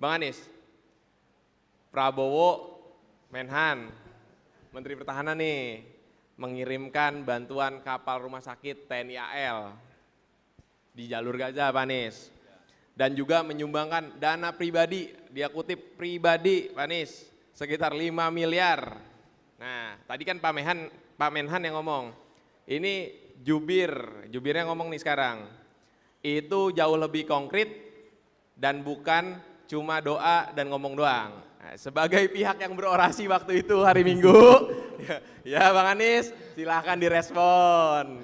Bang Anies, Prabowo, Menhan, Menteri Pertahanan nih, mengirimkan bantuan kapal rumah sakit TNI AL di jalur Gaza, Pak Anies. Dan juga menyumbangkan dana pribadi, dia kutip pribadi, Pak Anies, sekitar 5 miliar. Nah, tadi kan Pak Menhan yang ngomong, ini jubirnya ngomong nih sekarang, itu jauh lebih konkret dan bukan cuma doa dan ngomong doang. Nah, sebagai pihak yang berorasi waktu itu hari Minggu, ya Bang Anies, silahkan direspon.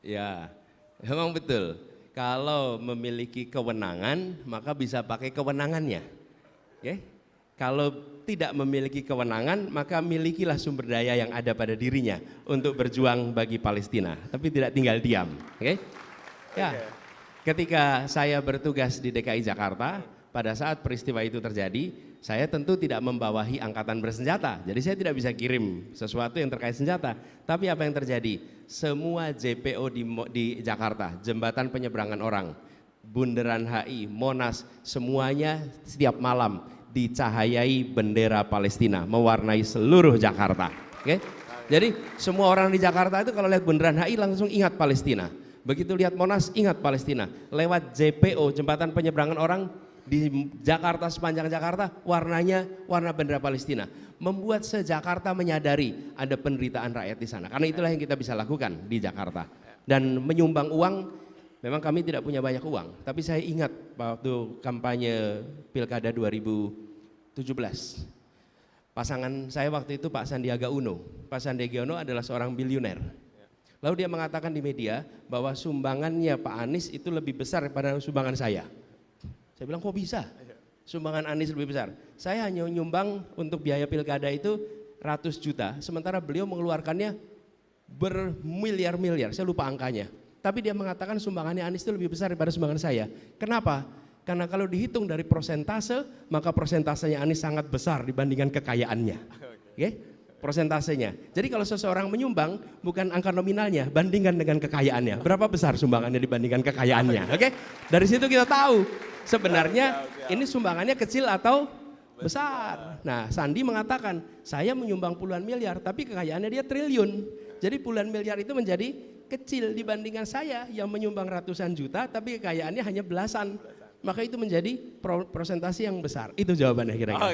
Ya, memang betul. Kalau memiliki kewenangan, maka bisa pakai kewenangannya. Oke? Kalau tidak memiliki kewenangan, maka milikilah sumber daya yang ada pada dirinya untuk berjuang bagi Palestina, tapi tidak tinggal diam. Oke? Ya. Ketika saya bertugas di DKI Jakarta, pada saat peristiwa itu terjadi, saya tentu tidak membawahi angkatan bersenjata. Jadi saya tidak bisa kirim sesuatu yang terkait senjata. Tapi apa yang terjadi? Semua JPO di Jakarta, jembatan penyeberangan orang, Bundaran HI, Monas, semuanya setiap malam dicahayai bendera Palestina, mewarnai seluruh Jakarta. Oke? Jadi semua orang di Jakarta itu kalau lihat Bundaran HI langsung ingat Palestina. Begitu lihat Monas ingat Palestina. Lewat JPO, jembatan penyeberangan orang di Jakarta, sepanjang Jakarta warnanya warna bendera Palestina, membuat se-Jakarta menyadari ada penderitaan rakyat di sana. Karena itulah yang kita bisa lakukan di Jakarta. Dan menyumbang uang, memang kami tidak punya banyak uang, tapi saya ingat waktu kampanye Pilkada 2017, pasangan saya waktu itu Pak Sandiaga Uno. Pak Sandiaga Uno adalah seorang biliuner. Lalu dia mengatakan di media bahwa sumbangannya Pak Anies itu lebih besar daripada sumbangan saya. Saya bilang kok bisa? Sumbangan Anies lebih besar. Saya hanya nyumbang untuk biaya pilkada itu ratus juta, sementara beliau mengeluarkannya bermiliar-miliar, saya lupa angkanya. Tapi dia mengatakan sumbangannya Anies itu lebih besar daripada sumbangan saya. Kenapa? Karena kalau dihitung dari persentase, maka persentasenya Anies sangat besar dibandingkan kekayaannya. Oke? Persentasenya. Jadi kalau seseorang menyumbang bukan angka nominalnya, bandingkan dengan kekayaannya. Berapa besar sumbangannya dibandingkan kekayaannya? Oke? Dari situ kita tahu sebenarnya ini sumbangannya kecil atau besar. Nah, Sandi mengatakan saya menyumbang puluhan miliar, tapi kekayaannya dia triliun. Jadi puluhan miliar itu menjadi kecil dibandingkan saya yang menyumbang ratusan juta, tapi kekayaannya hanya belasan. Maka itu menjadi persentase yang besar. Itu jawabannya kira-kira.